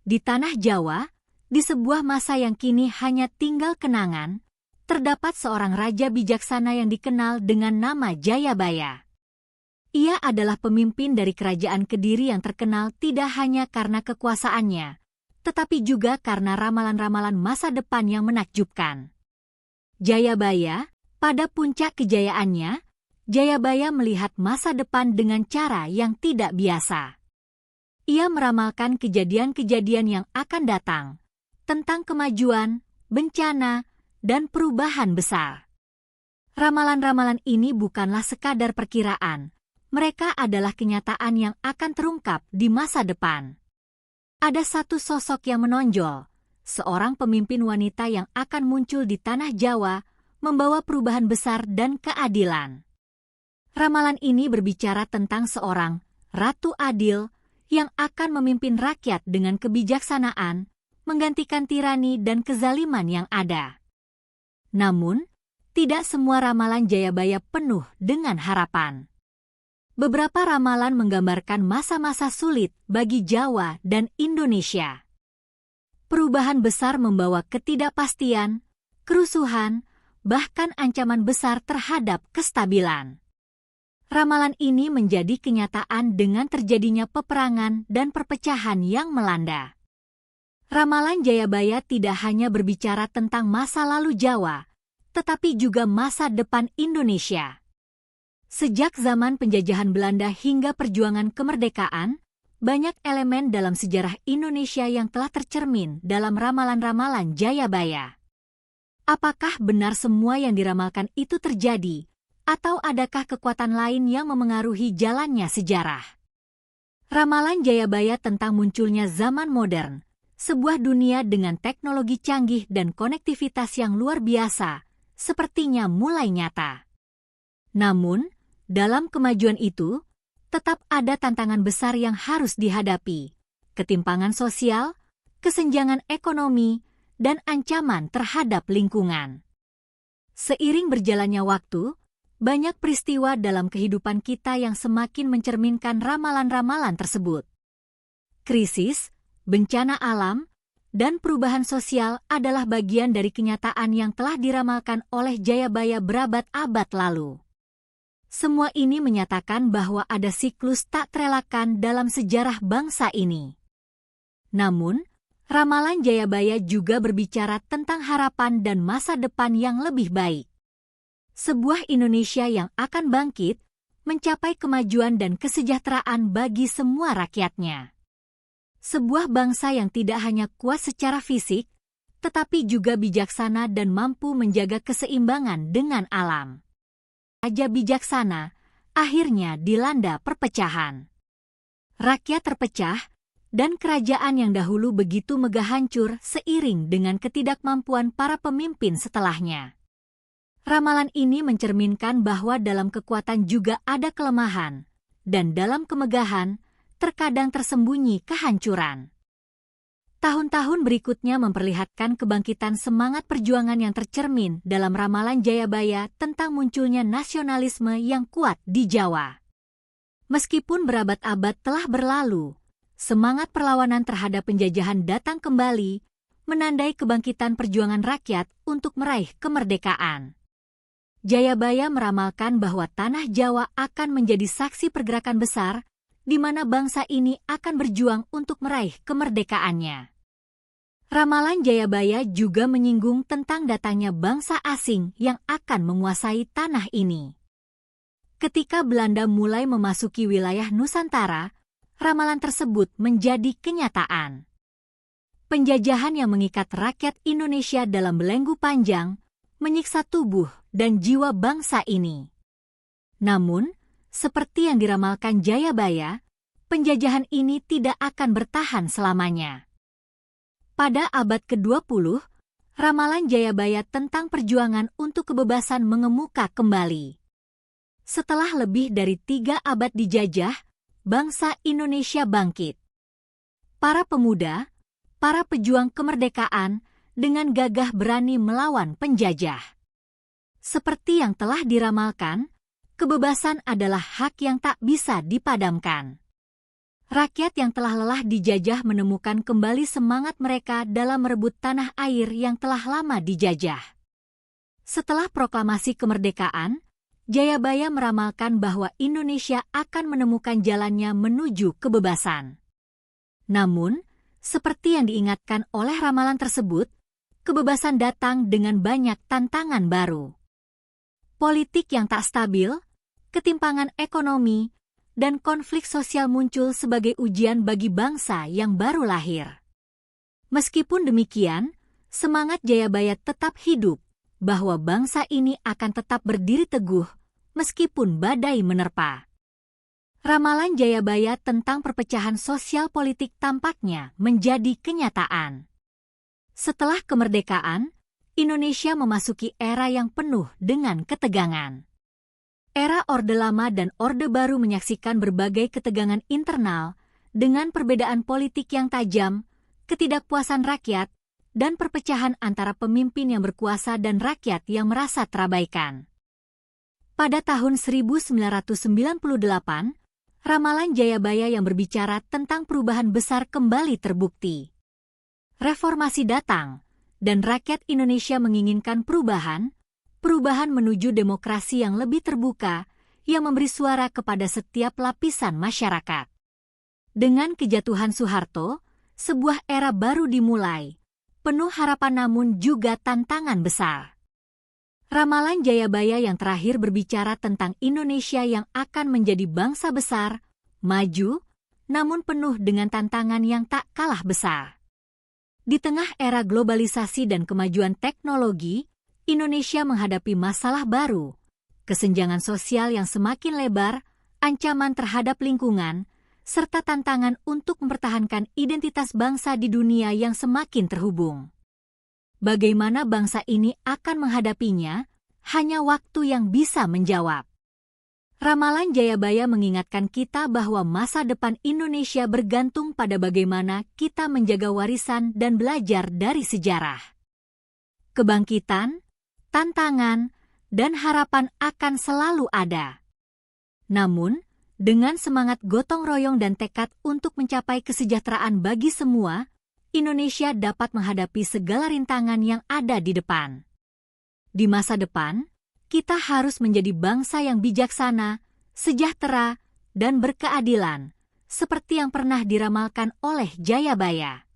Di tanah Jawa, di sebuah masa yang kini hanya tinggal kenangan, terdapat seorang raja bijaksana yang dikenal dengan nama Jayabaya. Ia adalah pemimpin dari kerajaan Kediri yang terkenal tidak hanya karena kekuasaannya, tetapi juga karena ramalan-ramalan masa depan yang menakjubkan. Jayabaya, pada puncak kejayaannya, Jayabaya melihat masa depan dengan cara yang tidak biasa. Ia meramalkan kejadian-kejadian yang akan datang, tentang kemajuan, bencana, dan perubahan besar. Ramalan-ramalan ini bukanlah sekadar perkiraan, mereka adalah kenyataan yang akan terungkap di masa depan. Ada satu sosok yang menonjol, seorang pemimpin wanita yang akan muncul di tanah Jawa, membawa perubahan besar dan keadilan. Ramalan ini berbicara tentang seorang ratu adil yang akan memimpin rakyat dengan kebijaksanaan, menggantikan tirani dan kezaliman yang ada. Namun, tidak semua ramalan Jayabaya penuh dengan harapan. Beberapa ramalan menggambarkan masa-masa sulit bagi Jawa dan Indonesia. Perubahan besar membawa ketidakpastian, kerusuhan, bahkan ancaman besar terhadap kestabilan. Ramalan ini menjadi kenyataan dengan terjadinya peperangan dan perpecahan yang melanda. Ramalan Jayabaya tidak hanya berbicara tentang masa lalu Jawa, tetapi juga masa depan Indonesia. Sejak zaman penjajahan Belanda hingga perjuangan kemerdekaan, banyak elemen dalam sejarah Indonesia yang telah tercermin dalam ramalan-ramalan Jayabaya. Apakah benar semua yang diramalkan itu terjadi? Atau adakah kekuatan lain yang memengaruhi jalannya sejarah? Ramalan Jayabaya tentang munculnya zaman modern, sebuah dunia dengan teknologi canggih dan konektivitas yang luar biasa, sepertinya mulai nyata. Namun, dalam kemajuan itu, tetap ada tantangan besar yang harus dihadapi, ketimpangan sosial, kesenjangan ekonomi, dan ancaman terhadap lingkungan. Seiring berjalannya waktu, banyak peristiwa dalam kehidupan kita yang semakin mencerminkan ramalan-ramalan tersebut. Krisis, bencana alam, dan perubahan sosial adalah bagian dari kenyataan yang telah diramalkan oleh Jayabaya berabad-abad lalu. Semua ini menyatakan bahwa ada siklus tak terelakkan dalam sejarah bangsa ini. Namun, ramalan Jayabaya juga berbicara tentang harapan dan masa depan yang lebih baik. Sebuah Indonesia yang akan bangkit, mencapai kemajuan dan kesejahteraan bagi semua rakyatnya. Sebuah bangsa yang tidak hanya kuat secara fisik, tetapi juga bijaksana dan mampu menjaga keseimbangan dengan alam. Raja bijaksana akhirnya dilanda perpecahan. Rakyat terpecah, dan kerajaan yang dahulu begitu megah hancur seiring dengan ketidakmampuan para pemimpin setelahnya. Ramalan ini mencerminkan bahwa dalam kekuatan juga ada kelemahan, dan dalam kemegahan terkadang tersembunyi kehancuran. Tahun-tahun berikutnya memperlihatkan kebangkitan semangat perjuangan yang tercermin dalam ramalan Jayabaya tentang munculnya nasionalisme yang kuat di Jawa. Meskipun berabad-abad telah berlalu, semangat perlawanan terhadap penjajahan datang kembali, menandai kebangkitan perjuangan rakyat untuk meraih kemerdekaan. Jayabaya meramalkan bahwa tanah Jawa akan menjadi saksi pergerakan besar, di mana bangsa ini akan berjuang untuk meraih kemerdekaannya. Ramalan Jayabaya juga menyinggung tentang datangnya bangsa asing yang akan menguasai tanah ini. Ketika Belanda mulai memasuki wilayah Nusantara, ramalan tersebut menjadi kenyataan. Penjajahan yang mengikat rakyat Indonesia dalam belenggu panjang, menyiksa tubuh dan jiwa bangsa ini. Namun, seperti yang diramalkan Jayabaya, penjajahan ini tidak akan bertahan selamanya. Pada abad ke-20, ramalan Jayabaya tentang perjuangan untuk kebebasan mengemuka kembali. Setelah lebih dari 3 abad dijajah, bangsa Indonesia bangkit. Para pemuda, para pejuang kemerdekaan, dengan gagah berani melawan penjajah. Seperti yang telah diramalkan, kebebasan adalah hak yang tak bisa dipadamkan. Rakyat yang telah lelah dijajah menemukan kembali semangat mereka dalam merebut tanah air yang telah lama dijajah. Setelah proklamasi kemerdekaan, Jayabaya meramalkan bahwa Indonesia akan menemukan jalannya menuju kebebasan. Namun, seperti yang diingatkan oleh ramalan tersebut, kebebasan datang dengan banyak tantangan baru. Politik yang tak stabil, ketimpangan ekonomi, dan konflik sosial muncul sebagai ujian bagi bangsa yang baru lahir. Meskipun demikian, semangat Jayabaya tetap hidup, bahwa bangsa ini akan tetap berdiri teguh meskipun badai menerpa. Ramalan Jayabaya tentang perpecahan sosial politik tampaknya menjadi kenyataan. Setelah kemerdekaan, Indonesia memasuki era yang penuh dengan ketegangan. Era Orde Lama dan Orde Baru menyaksikan berbagai ketegangan internal dengan perbedaan politik yang tajam, ketidakpuasan rakyat, dan perpecahan antara pemimpin yang berkuasa dan rakyat yang merasa terabaikan. Pada tahun 1998, ramalan Jayabaya yang berbicara tentang perubahan besar kembali terbukti. Reformasi datang, dan rakyat Indonesia menginginkan perubahan menuju demokrasi yang lebih terbuka, yang memberi suara kepada setiap lapisan masyarakat. Dengan kejatuhan Soeharto, sebuah era baru dimulai, penuh harapan namun juga tantangan besar. Ramalan Jayabaya yang terakhir berbicara tentang Indonesia yang akan menjadi bangsa besar, maju, namun penuh dengan tantangan yang tak kalah besar. Di tengah era globalisasi dan kemajuan teknologi, Indonesia menghadapi masalah baru, kesenjangan sosial yang semakin lebar, ancaman terhadap lingkungan, serta tantangan untuk mempertahankan identitas bangsa di dunia yang semakin terhubung. Bagaimana bangsa ini akan menghadapinya, hanya waktu yang bisa menjawab. Ramalan Jayabaya mengingatkan kita bahwa masa depan Indonesia bergantung pada bagaimana kita menjaga warisan dan belajar dari sejarah. Kebangkitan, tantangan, dan harapan akan selalu ada. Namun, dengan semangat gotong royong dan tekad untuk mencapai kesejahteraan bagi semua, Indonesia dapat menghadapi segala rintangan yang ada di depan. Di masa depan, kita harus menjadi bangsa yang bijaksana, sejahtera, dan berkeadilan, seperti yang pernah diramalkan oleh Jayabaya.